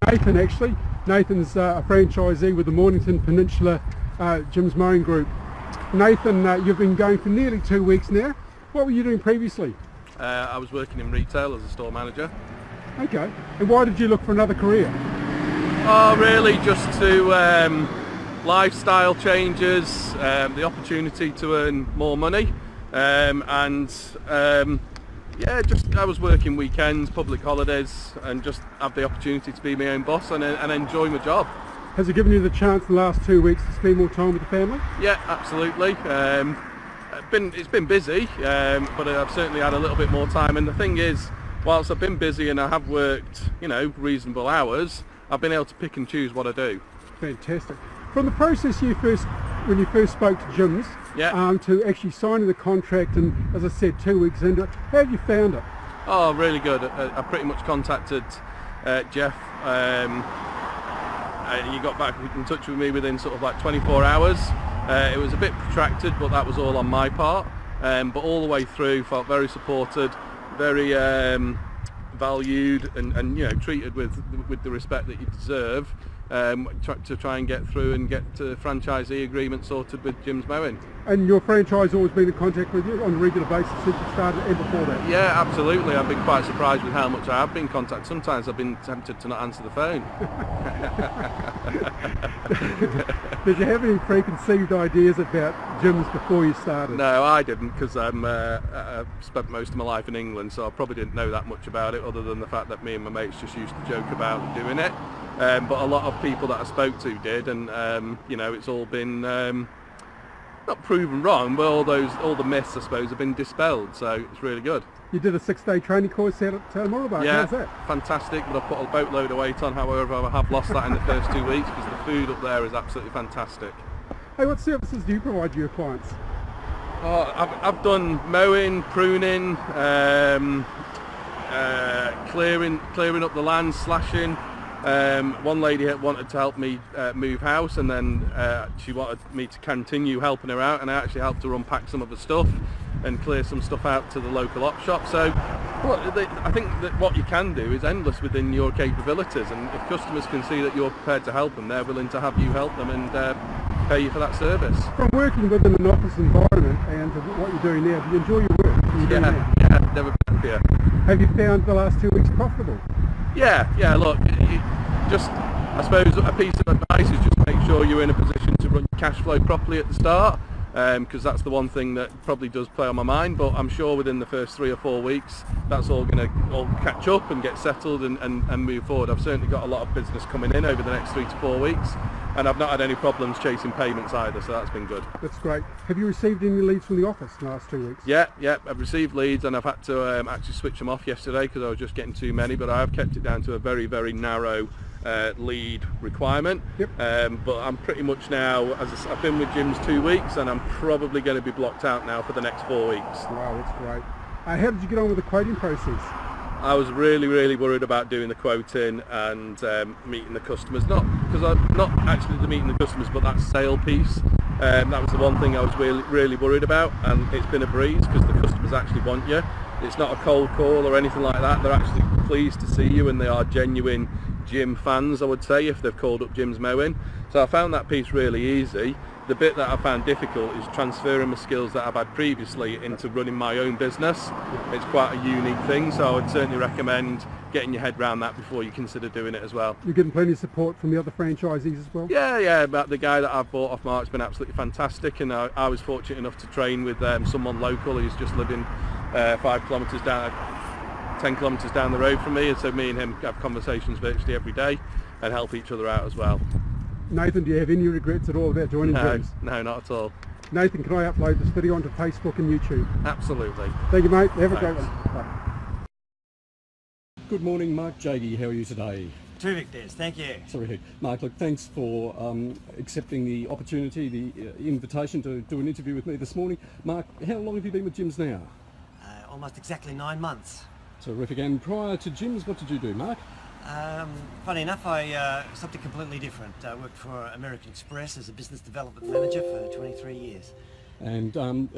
Nathan actually. Nathan's a franchisee with the Mornington Peninsula Jim's Mowing Group. Nathan, you've been going for nearly 2 weeks now. What were you doing previously? I was working in retail as a store manager. Okay. And why did you look for another career? Oh, really just to lifestyle changes, the opportunity to earn more money, yeah, just I was working weekends, public holidays, and just have the opportunity to be my own boss and enjoy my job. Has it given you the chance in the last 2 weeks to spend more time with the family? Yeah, absolutely. It's been busy, but I've certainly had a little bit more time. And the thing is, whilst I've been busy and I have worked, reasonable hours, I've been able to pick and choose what I do. Fantastic. From the process when you first spoke to Jim's, yeah. To actually signing the contract and, as I said, 2 weeks into it, how have you found it? Oh, really good. I pretty much contacted Jeff. He got back in touch with me within sort of like 24 hours. It was a bit protracted, but that was all on my part. But all the way through, felt very supported, very valued, and treated with the respect that you deserve. To try and get through and get the franchisee agreement sorted with Jim's Mowing. And your franchise always been in contact with you on a regular basis since you started and before that? Yeah, absolutely. I've been quite surprised with how much I have been contacted. Sometimes I've been tempted to not answer the phone. Did you have any preconceived ideas about Jim's before you started? No, I didn't, because I spent most of my life in England, so I probably didn't know that much about it, other than the fact that me and my mates just used to joke about doing it. But a lot of people that I spoke to did, and it's all been not proven wrong, but all the myths, I suppose, have been dispelled. So it's really good. You did a 6-day training course out at Moorabah. Yeah, how's that? Fantastic. But I put a boatload of weight on. However, I have lost that in the first 2 weeks because the food up there is absolutely fantastic. Hey, what services do you provide your clients? Oh, I've done mowing, pruning, clearing up the land, slashing. One lady wanted to help me move house, and then she wanted me to continue helping her out, and I actually helped her unpack some of the stuff and clear some stuff out to the local op shop. So I think that what you can do is endless within your capabilities, and if customers can see that you're prepared to help them, they're willing to have you help them and pay you for that service. From working within an office environment and to what you're doing now, do you enjoy your work? Yeah, never been happier. Have you found the last 2 weeks profitable? Yeah, look, I suppose a piece of advice is just make sure you're in a position to run your cash flow properly at the start, because that's the one thing that probably does play on my mind, but I'm sure within the first 3 or 4 weeks that's all going to all catch up and get settled and move forward. I've certainly got a lot of business coming in over the next 3 to 4 weeks, and I've not had any problems chasing payments either, so that's been good. That's great. Have you received any leads from the office in the last 2 weeks? Yeah, I've received leads, and I've had to actually switch them off yesterday because I was just getting too many, but I have kept it down to a very, very narrow lead requirement. Yep. But I'm pretty much now, I've been with Jim's 2 weeks, and I'm probably going to be blocked out now for the next 4 weeks. Wow, that's great. How did you get on with the quoting process? I was really, really worried about doing the quoting and meeting the customers. Not actually the meeting the customers, but that sale piece. That was the one thing I was really, really worried about, and it's been a breeze because the customers actually want you. It's not a cold call or anything like that. They're actually pleased to see you, and they are genuine Jim fans, I would say, if they've called up Jim's Mowing. So I found that piece really easy. The bit that I found difficult is transferring the skills that I've had previously into running my own business. It's quite a unique thing, so I would certainly recommend getting your head around that before you consider doing it as well. You're getting plenty of support from the other franchisees as well? Yeah, but the guy that I've bought off Mark's been absolutely fantastic, and I was fortunate enough to train with someone local who's just living 5 kilometres down, 10 kilometres down the road from me, and so me and him have conversations virtually every day and help each other out as well. Nathan, do you have any regrets at all about joining Jim's? No, not at all. Nathan, can I upload this video onto Facebook and YouTube? Absolutely. Thank you, mate. Have a great one. Bye. Good morning, Mark Jagey. How are you today? Terrific, Des. Thank you. Sorry, Mark, look, thanks for accepting the opportunity, the invitation to do an interview with me this morning. Mark, how long have you been with Jim's now? Almost exactly 9 months. Terrific. And prior to Jim's, what did you do, Mark? Funny enough, I something completely different. I worked for American Express as a business development manager for 23 years. And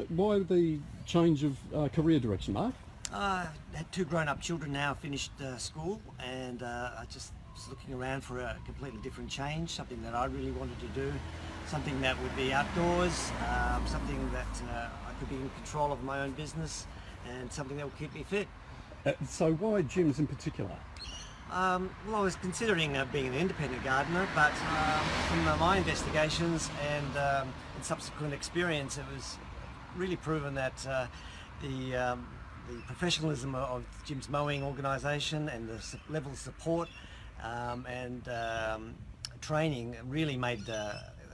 why the change of career direction, Mark? I had 2 grown-up children now, finished school, and I just was looking around for a completely different change, something that I really wanted to do, something that would be outdoors, something that I could be in control of my own business, and something that would keep me fit. So why gyms in particular? Well, I was considering being an independent gardener, but from my investigations and subsequent experience, it was really proven that the professionalism of Jim's mowing organisation and the level of support and training really made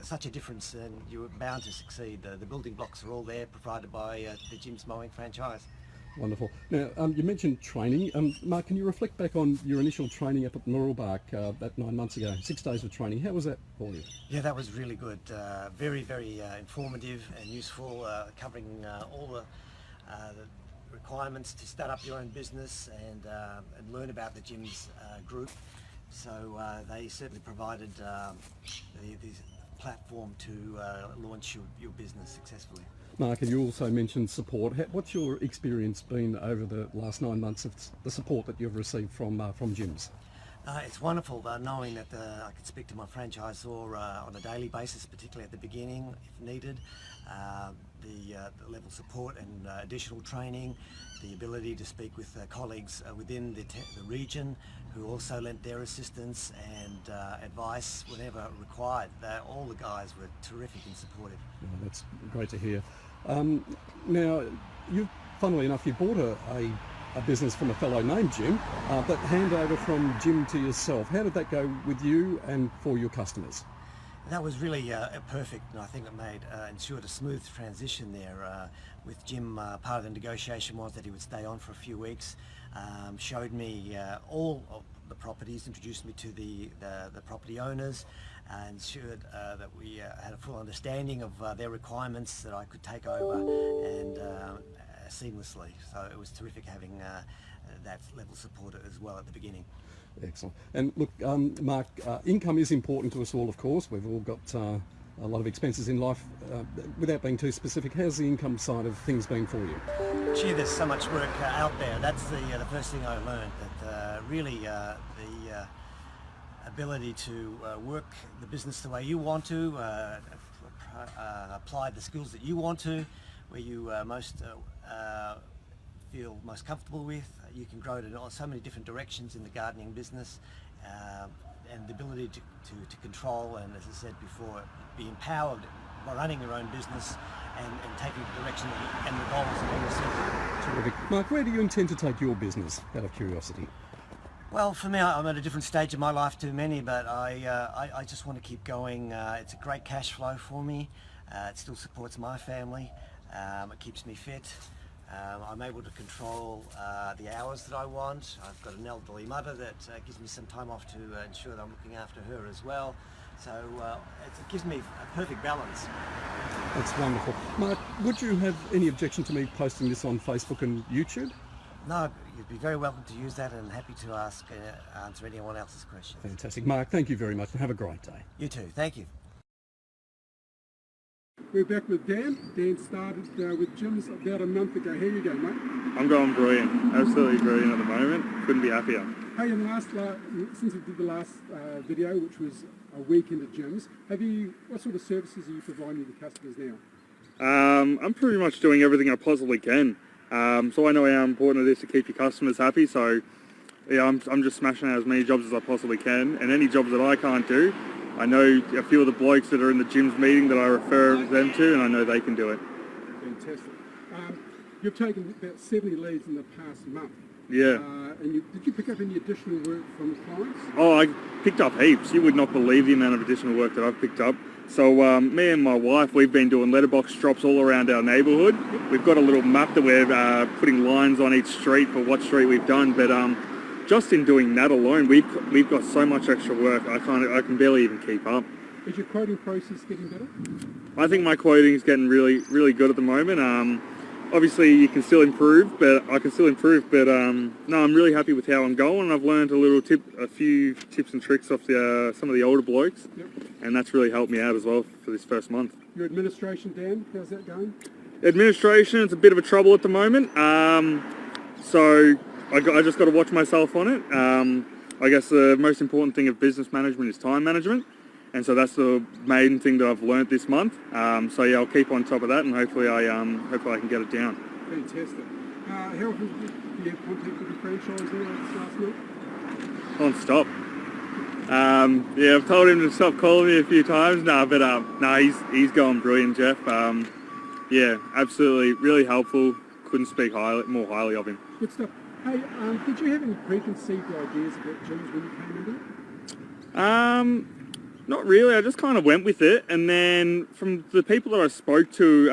such a difference, and you were bound to succeed. The building blocks are all there, provided by the Jim's mowing franchise. Wonderful. Now, you mentioned training. Mark, can you reflect back on your initial training up at Mooroolbark about 9 months ago? 6 days of training. How was that for you? Yeah, that was really good. Very, very informative and useful, covering all the requirements to start up your own business and learn about the Jim's group. So they certainly provided the platform to launch your business successfully. Mark, and you also mentioned support. What's your experience been over the last 9 months of the support that you've received from gyms? It's wonderful knowing that I can speak to my franchisor on a daily basis, particularly at the beginning if needed. The level of support and additional training, the ability to speak with colleagues within the region who also lent their assistance and advice whenever required. All the guys were terrific and supportive. Oh, that's great to hear. Now, funnily enough, you bought a business from a fellow named Jim, but handover from Jim to yourself. How did that go with you and for your customers? That was really perfect, and I think it ensured a smooth transition there with Jim. Part of the negotiation was that he would stay on for a few weeks, showed me all of the properties, introduced me to the property owners, and ensured that we had a full understanding of their requirements that I could take over and seamlessly. So it was terrific having that level of support as well at the beginning. Excellent. And look, Mark, income is important to us all, of course. We've all got a lot of expenses in life. Without being too specific, how's the income side of things been for you? Gee, there's so much work out there. That's the first thing I learned, that really the ability to work the business the way you want to, apply the skills that you want to, where you feel most comfortable with. You can grow it in so many different directions in the gardening business, and the ability to control and, as I said before, be empowered by running your own business and taking the direction and the goals that you set. Terrific. Mark, where do you intend to take your business, out of curiosity? Well, for me, I'm at a different stage of my life to many, but I just want to keep going. It's a great cash flow for me. It still supports my family. It keeps me fit. I'm able to control the hours that I want. I've got an elderly mother that gives me some time off to ensure that I'm looking after her as well. So it gives me a perfect balance. That's wonderful. Mark, would you have any objection to me posting this on Facebook and YouTube? No, you'd be very welcome to use that, and happy to answer anyone else's questions. Fantastic. Mark, thank you very much and have a great day. You too. Thank you. We're back with Dan. Dan started with Jim's about a month ago. How you going, mate? I'm going brilliant. Absolutely brilliant at the moment. Couldn't be happier. Hey, since we did the last video, which was a week into Jim's, what sort of services are you providing to customers now? I'm pretty much doing everything I possibly can. So I know how important it is to keep your customers happy. So yeah, I'm just smashing out as many jobs as I possibly can, and any jobs that I can't do, I know a few of the blokes that are in the Jim's meeting that I refer them to, and I know they can do it. Fantastic. You've taken about 70 leads in the past month. Yeah. Did you pick up any additional work from clients? Oh, I picked up heaps. You would not believe the amount of additional work that I've picked up. So me and my wife, we've been doing letterbox drops all around our neighbourhood. We've got a little map that we're putting lines on each street for what street we've done, but just in doing that alone, we've got so much extra work. I can barely even keep up. Is your quoting process getting better? I think my quoting is getting really, really good at the moment. Obviously, you can still improve, but I can still improve. But no, I'm really happy with how I'm going. I've learned a few tips and tricks off some of the older blokes, and that's really helped me out as well for this first month. Your administration, Dan, how's that going? Administration, it's a bit of a trouble at the moment. So I just got to watch myself on it. I guess the most important thing of business management is time management, and so that's the main thing that I've learnt this month. So yeah, I'll keep on top of that, and hopefully I can get it down. Fantastic. How often do you have contact with the franchisee last month? Non-stop. Yeah, I've told him to stop calling me a few times. He's going brilliant, Jeff. Yeah, absolutely, really helpful. Couldn't speak more highly of him. Good stuff. Hey, did you have any preconceived ideas about gyms when you came into it? Not really. I just kind of went with it, and then from the people that I spoke to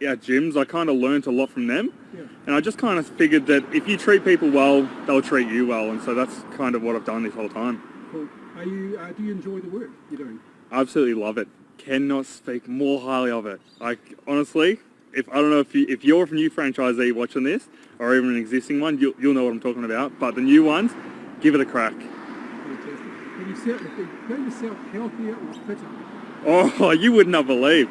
at gyms, I kind of learnt a lot from them. Yeah. And I just kind of figured that if you treat people well, they'll treat you well, and so that's kind of what I've done this whole time. Cool. Do you enjoy the work you're doing? I absolutely love it. Cannot speak more highly of it. Like, honestly, I don't know if you're a new franchisee watching this, or even an existing one, you'll know what I'm talking about. But the new ones, give it a crack. Fantastic. Have you got yourself healthier or fitter? Oh, you would not believe.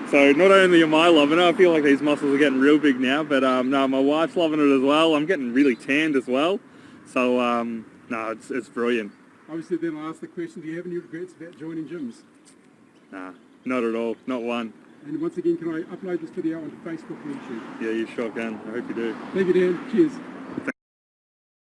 So not only am I loving it, I feel like these muscles are getting real big now, but no, my wife's loving it as well. I'm getting really tanned as well. So no, it's brilliant. Obviously then I'll ask the question, do you have any regrets about joining gyms? Nah, not at all, not one. And once again, can I upload this video onto Facebook and YouTube? Yeah, you sure can. I hope you do. Thank you, Dan. Cheers.